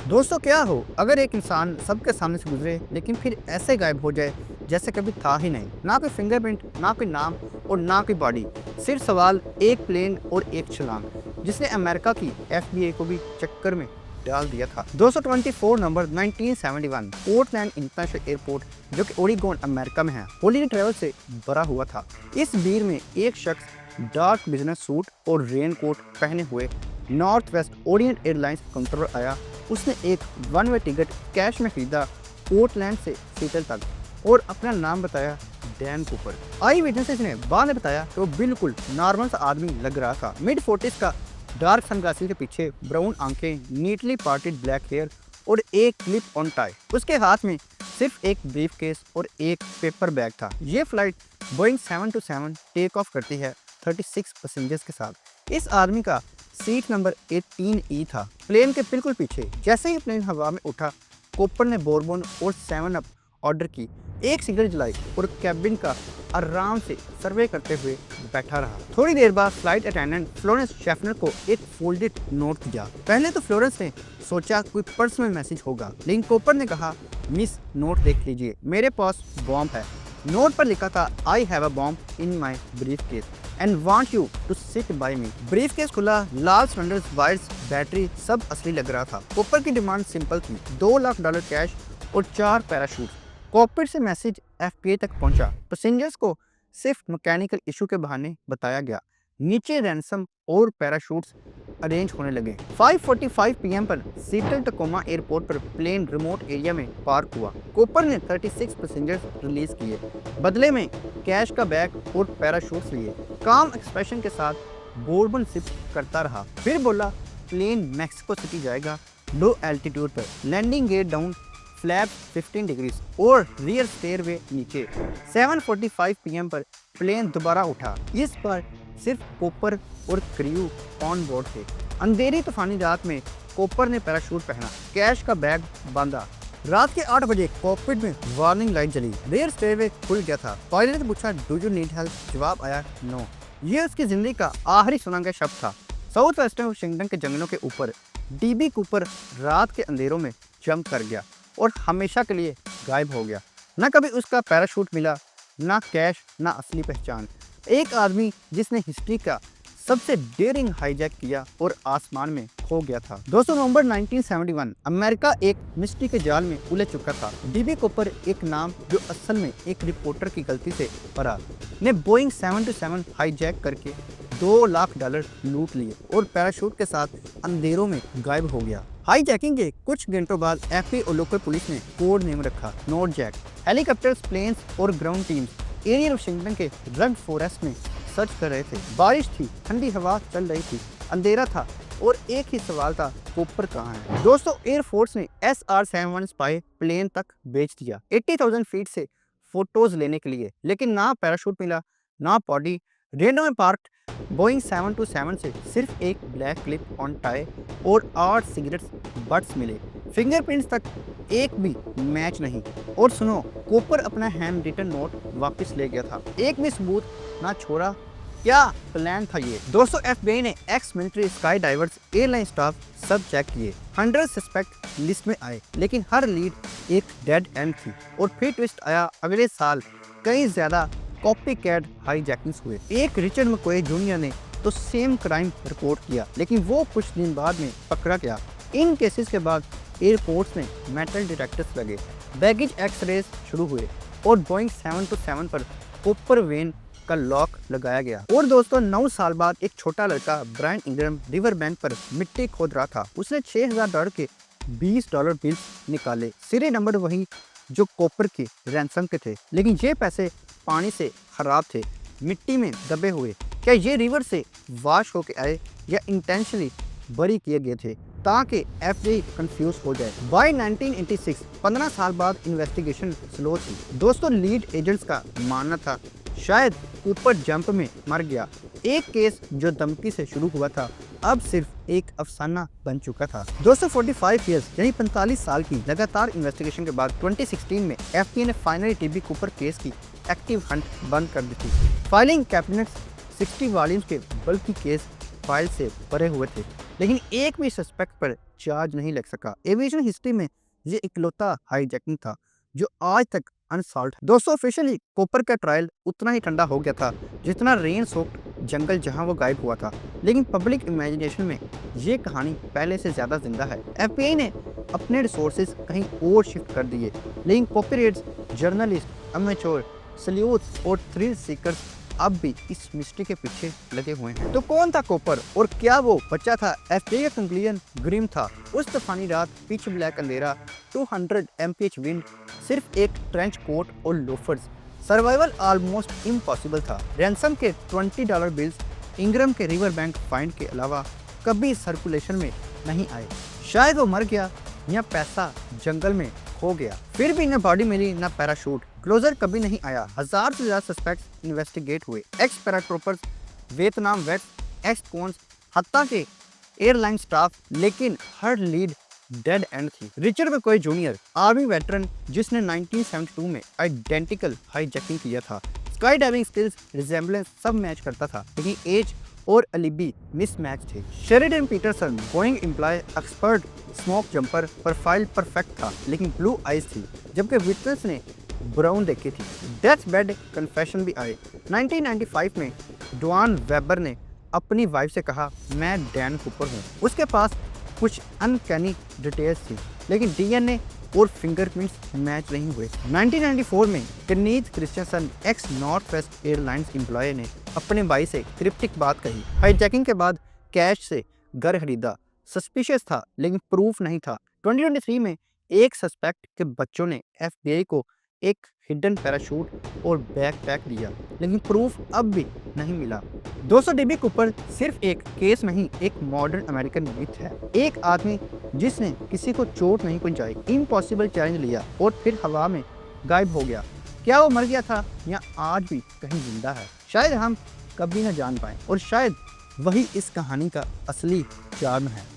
दोस्तों क्या हो अगर एक इंसान सबके सामने से गुजरे लेकिन फिर ऐसे गायब हो जाए जैसे कभी था ही नहीं। ना कोई फिंगरप्रिंट, ना कोई नाम और ना कोई बॉडी। सिर्फ सवाल एक प्लेन और एक छलांग जिसने अमेरिका की एफबीआई को भी चक्कर में डाल दिया था। 224 नंबर 1971 पोर्टलैंड इंटरनेशनल एयरपोर्ट जो कि ओरिगोन अमेरिका में है, हॉलीडे ट्रैवल से भरा हुआ था। इस भीड़ में एक शख्स डार्क बिजनेस सूट और रेन कोट पहने हुए north west Orient airlines counter पर आया। उसने एक वन वे टिकट कैश में खरीदा पोर्टलैंड से सीटल तक और अपना नाम बताया डैन कूपर। आई विटनेसेस ने बाद में बताया कि वो बिल्कुल नॉर्मल सा आदमी लग रहा था। मिड 40s का, डार्क सनग्लासेस के पीछे ब्राउन आंखें, नीटली पार्टेड ब्लैक हेयर और एक क्लिप ऑन टाई। उसके हाथ में सिर्फ एक ब्रीफ केस और एक पेपर बैग था। ये फ्लाइट बोइंग 727 टेक ऑफ करती है 36 पैसेंजर्स के साथ। इस आदमी का सीट नंबर 18E था, प्लेन के बिल्कुल पीछे। जैसे ही प्लेन हवा में उठा, कूपर ने बोरबोन और 7 अप ऑर्डर की, एक सिगरेट जलाई और कैबिन का आराम से सर्वे करते हुए बैठा रहा। थोड़ी देर बाद फ्लाइट अटेंडेंट फ्लोरेंस शेफनर को एक फोल्डेड नोट दिया। पहले तो फ्लोरेंस ने सोचा कोई पर्सनल मैसेज होगा, लेकिन कूपर ने कहा, मिस नोट देख लीजिए, मेरे पास बॉम्ब है। नोट पर लिखा था, I have a bomb in my briefcase and want you to sit by me. Briefcase खुला, लाल सिलेंडर्स, वायर्स, बैटरी सब असली लग रहा था। कूपर की डिमांड सिंपल थी, $2 लाख कैश और 4 पैराशूट। कॉकपिट से मैसेज एफबीआई तक पहुंचा। पैसेंजर्स को सिर्फ मैकेनिकल इशू के बहाने बताया गया। नीचे रैंसम और पैराशूट्स अरेंज होने लगे। 5:45 PM पर सीटल टकोमा एयरपोर्ट पर प्लेन रिमोट एरिया में पार्क हुआ। कूपर ने 36 पैसेंजर्स रिलीज किए, बदले में कैश का बैग और पैराशूट्स लिए। काम एक्सप्रेशन के साथ बोर्बन सिप करता रहा, फिर बोला, प्लेन मैक्सिको सिटी जाएगा, लो एल्टीट्यूड पर, landing gate down, flap 15 degrees और रियर स्टेयरवे नीचे। 7:45 PM पर प्लेन दोबारा उठा। इस बार सिर्फ कूपर और क्रू ऑन बोर्ड थे। अंधेरी तूफानी रात में कूपर ने पैराशूट पहना, कैश का बैग बांधा। रात के 8 बजे कॉकपिट में वार्निंग लाइट जली, रियर स्टेयरवे खुल गया था। पायलट ने पूछा, डू यू नीड हेल्प? जवाब आया, नो। ये उसकी जिंदगी का आखिरी सुना गया शब्द था। साउथ वेस्टर्न वाशिंगटन के जंगलों के ऊपर डीबी कूपर रात के अंधेरों में जंप कर गया और हमेशा के लिए गायब हो गया। न कभी उसका पैराशूट मिला, ना कैश, ना असली पहचान। एक आदमी जिसने हिस्ट्री का सबसे डेयरिंग हाईजैक किया और आसमान में खो गया था। 2 नवंबर 1971 अमेरिका एक मिस्ट्री के जाल में उलझ चुका था। डीबी कूपर, एक नाम जो असल में एक रिपोर्टर की गलती से पढ़ा, ने बोइंग 727 हाईजैक करके $2 लाख लूट लिए और पैराशूट के साथ अंधेरों में गायब हो गया। हाईजैकिंग के कुछ घंटों बाद एफबीआई और लोकल पुलिस ने कोड नेम रखा, नोट जैक। हेलीकॉप्टर्स, प्लेन्स और ग्राउंड टीम्स एरिया वाशिंगटन के रग फॉरेस्ट में सर्च कर रहे थे। बारिश थी, ठंडी हवा चल रही थी, अंधेरा था और एक ही सवाल था, कूपर कहाँ है? दोस्तों, एयरफोर्स ने SR-71 स्पाई प्लेन तक बेच दिया 80,000 फीट से फोटोज लेने के लिए, लेकिन ना पैराशूट मिला, ना बॉडी। रेनो में पार्क्ड बोइंग 727 से सिर्फ एक ब्लैक क्लिप ऑन टाई और 8 सिगरेट्स बट्स मिले। फिंगरप्रिंट्स तक एक भी मैच नहीं। और सुनो, कूपर अपना हैंड रिटन नोट वापस ले गया था, एक भी सबूत ना छोड़ा। क्या प्लान था ये? दोस्तों, एफबीआई ने ex military, sky divers, airline staff सब चेक किए। 100 सस्पेक्ट लिस्ट में आए, लेकिन हर लीड एक डेड एंड थी। और फिर ट्विस्ट आया, अगले साल कई ज्यादा कॉपी कैट हाईजैकिंग्स हुए। एक रिचर्ड मकोए जूनियर ने तो सेम क्राइम रिपोर्ट किया, लेकिन वो कुछ दिन बाद में पकड़ा गया। इन केसेस के बाद एयरपोर्ट्स में मेटल डिटेक्टर्स लगे, बैगेज एक्सरेज शुरू हुए और बोइंग 727 पर कूपर वेन का लॉक लगाया गया। और दोस्तों, 9 साल बाद एक छोटा लड़का ब्रायन इंग्रम रिवर बैंक पर मिट्टी खोद रहा था। उसने $6,000 के $20 बिल्स निकाले। सिरे नंबर वही जो कॉपर के रैंसम के थे, लेकिन ये पैसे पानी से खराब थे, मिट्टी में दबे हुए। क्या ये रिवर से वाश होके आए या इंटेंशनली बरी किए गए थे ताकि एफबीआई कंफ्यूज हो जाए? बाय 1986 15 साल बाद इन्वेस्टिगेशन स्लो थी। दोस्तों, लीड एजेंट्स का मानना था शायद कूपर जंप में मर गया। एक केस जो धमकी से शुरू हुआ था अब सिर्फ एक अफसाना बन चुका था। 245 ईयर्स यानी 45 साल की लगातार इन्वेस्टिगेशन के बाद 2016 में एफबीआई ने फाइनली डीबी कूपर केस की एक्टिव हंट बंद कर दी थी। फाइलिंग कैबिनेट 60 वॉल्यूम्स के बल्कि केस फाइल से भरे हुए थे। लेकिन एक भी सस्पेक्ट पर चार्ज नहीं लग सका। एविएशन हिस्ट्री में ये इकलौता हाईजैकिंग था जो आज तक अनसॉल्व्ड है। दोस्तों, ऑफिशियली कॉपर का ट्रायल उतना ही ठंडा हो गया था जितना रेन सोक्ड जंगल जहां वो गायब हुआ था, लेकिन पब्लिक इमेजिनेशन में ये कहानी पहले से ज़्यादा जिंदा है। एफबीआई ने अपने रिसोर्सेज कहीं और शिफ्ट कर दिए, लेकिन कॉपीराइट्स, जर्नलिस्ट, अमेच्योर, स्लूथ्स और थ्रिल सीकर्स अब भी इस मिस्ट्री के पीछे लगे हुए हैं। तो कौन था कॉपर और क्या वो बच्चा था? एफबीआई का कंक्लूजन ग्रिम था। उस तूफानी रात, पिच ब्लैक अंधेरा, 200 mph विंड, सिर्फ एक ट्रेंच कोट और लोफर्स, सर्वाइवल ऑलमोस्ट इम्पॉसिबल था। रैंसम के $20 बिल्स इंग्रम के रिवर बैंक फाइंड के अलावा कभी सर्कुलेशन में नहीं आए। शायद वो मर गया या पैसा जंगल में खो गया। फिर भी न बॉडी मिली न पैराशूट। क्लोजर कभी नहीं आया। 1000 से ज्यादा सस्पेक्ट्स इन्वेस्टिगेट हुए, ex paratroopers, Vietnam vets, ex cons, हत्ता के एयरलाइन स्टाफ, लेकिन हर लीड डेड एंड थी। Richard McCoy junior, army veteran जिसने 1972 में आइडेंटिकल हाईजैकिंग किया था। स्काई डाइविंग स्किल्स, रिजेम्बलेंस सब मैच करता था, लेकिन एज और अलिबी मिसमैच थे। Sheridan Peterson, Boeing employee, expert smoke jumper, profile perfect था, लेकिन ब्लू आइज थी, जबकि विटनेस ने ब्राउन देखी थी। डेथ बेड कन्फेशन भी आए। 1995 में डुआन वेबर ने अपनी वाइफ से कहा, मैं डैन कूपर हूँ। उसके पास कुछ अनकैनी डिटेल्स थी, लेकिन डीएनए और फिंगरप्रिंट्स मैच नहीं हुए। 1994 में Kenneth Christiansen, ex north west airlines employee ने अपने भाई से क्रिप्टिक बात कही। हाईजैकिंग के बाद कैश से घर खरीदा। सस्पिशियस था, लेकिन प्रूफ नहीं था। 2023 में एक सस्पेक्ट के बच्चों ने एफबीआई को एक हिडन पैराशूट और बैकपैक दिया, लेकिन प्रूफ अब भी नहीं मिला। 200 डीबी कूपर सिर्फ एक केस नहीं, एक मॉडर्न अमेरिकन मिथ है। एक आदमी जिसने किसी को चोट नहीं पहुंचाई, इम्पॉसिबल चैलेंज लिया और फिर हवा में गायब हो गया। क्या वो मर गया था या आज भी कहीं जिंदा है? शायद हम कभी ना जान पाए, और शायद वही इस कहानी का असली चार्म है।